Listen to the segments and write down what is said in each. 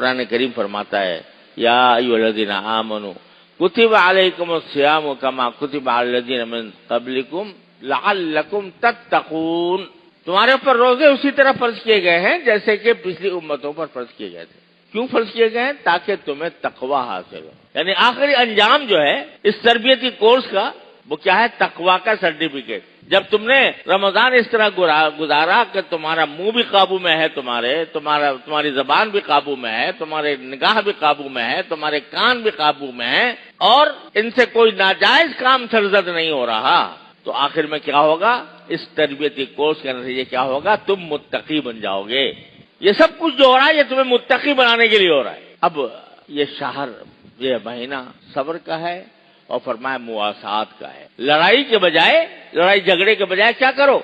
قرآن کریم فرماتا ہے یا ایھا الذین آمنوا کتب علیکم الصیام کما کتب علی الذین من قبلکم لعلکم تتقون، تمہارے اوپر روزے اسی طرح فرض کیے گئے ہیں جیسے کہ پچھلی امتوں پر فرض کیے گئے تھے۔ کیوں فرض کیے گئے ہیں؟ تاکہ تمہیں تقوی حاصل ہو۔ یعنی آخری انجام جو ہے اس تربیتی کورس کا وہ کیا ہے؟ تقوی کا سرٹیفکیٹ۔ جب تم نے رمضان اس طرح گزارا کہ تمہارا منہ بھی قابو میں ہے، تمہاری زبان بھی قابو میں ہے، تمہارے نگاہ بھی قابو میں ہے، تمہارے کان بھی قابو میں ہے، اور ان سے کوئی ناجائز کام سرزد نہیں ہو رہا، تو آخر میں کیا ہوگا؟ اس تربیتی کورس کا نتیجہ کیا ہوگا؟ تم متقی بن جاؤ گے۔ یہ سب کچھ جو ہو رہا ہے یہ تمہیں متقی بنانے کے لیے ہو رہا ہے۔ اب یہ شہر، یہ مہینہ صبر کا ہے اور فرمایا مواسات کا ہے۔ لڑائی جھگڑے کے بجائے کیا کرو؟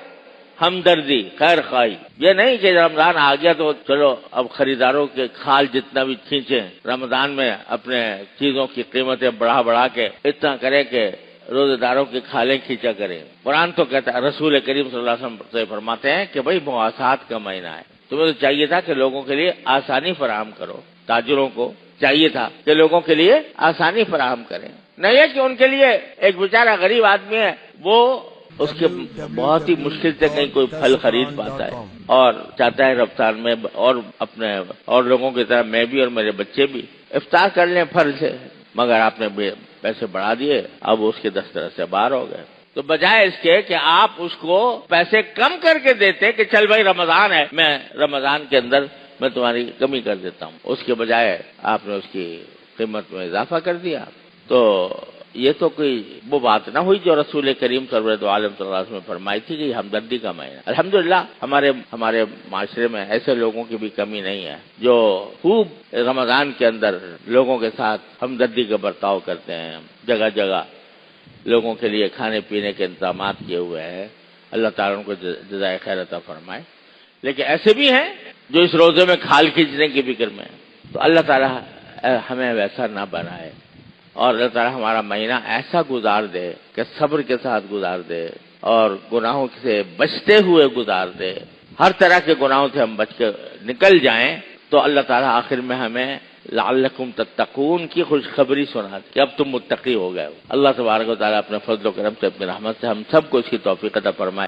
ہمدردی، خیر خواہی۔ یہ نہیں کہ رمضان آ گیا تو چلو اب خریداروں کے کھال جتنا بھی کھینچیں، رمضان میں اپنے چیزوں کی قیمتیں بڑھا کے اتنا کرے کہ روزے داروں کی کھالیں کھینچا کریں۔ قرآن تو کہتا ہے، رسول کریم صلی اللہ علیہ وسلم سے فرماتے ہیں کہ بھائی مواسات کا مہینہ ہے، تمہیں تو چاہیے تھا کہ لوگوں کے لیے آسانی فراہم کرو، تاجروں کو چاہیے تھا کہ لوگوں کے لیے آسانی فراہم کریں، نہیں ہے کہ ان کے لیے ایک بیچارہ غریب آدمی ہے، وہ اس کے بہت ہی مشکل سے کہیں کوئی پھل خرید پاتا ہے اور چاہتا ہے رمضان میں اور لوگوں کی طرح میں بھی اور میرے بچے بھی افطار کر لیں فرض سے، مگر آپ نے پیسے بڑھا دیے، اب اس کے دسترس سے باہر ہو گئے۔ تو بجائے اس کے کہ آپ اس کو پیسے کم کر کے دیتے کہ چل بھائی رمضان ہے، میں رمضان کے اندر میں تمہاری کمی کر دیتا ہوں، اس کے بجائے آپ نے اس کی قیمت میں اضافہ کر دیا۔ تو یہ تو کوئی وہ بات نہ ہوئی جو رسول کریم صلی اللہ علیہ وسلم نے فرمائی تھی کہ ہمدردی کا مہینہ۔ الحمدللہ ہمارے معاشرے میں ایسے لوگوں کی بھی کمی نہیں ہے جو خوب رمضان کے اندر لوگوں کے ساتھ ہمدردی کا برتاؤ کرتے ہیں، جگہ جگہ لوگوں کے لیے کھانے پینے کے انتظامات کیے ہوئے ہیں۔ اللہ تعالیٰ ان کو جزائے خیر عطا فرمائے۔ لیکن ایسے بھی ہیں جو اس روزے میں کھال کھینچنے کی فکر میں ہیں، تو اللہ تعالیٰ ہمیں ویسا نہ بنائے، اور اللہ تعالیٰ ہمارا مہینہ ایسا گزار دے کہ صبر کے ساتھ گزار دے اور گناہوں سے بچتے ہوئے گزار دے، ہر طرح کے گناہوں سے ہم بچ کے نکل جائیں، تو اللہ تعالیٰ آخر میں ہمیں لعلکم تتقون کی خوشخبری سنا کہ اب تم متقی ہو گئے ہو۔ اللہ تبارک و تعالیٰ اپنے فضل و کرم سے، اپنی رحمت سے ہم سب کو اس کی توفیق عطا فرمائے۔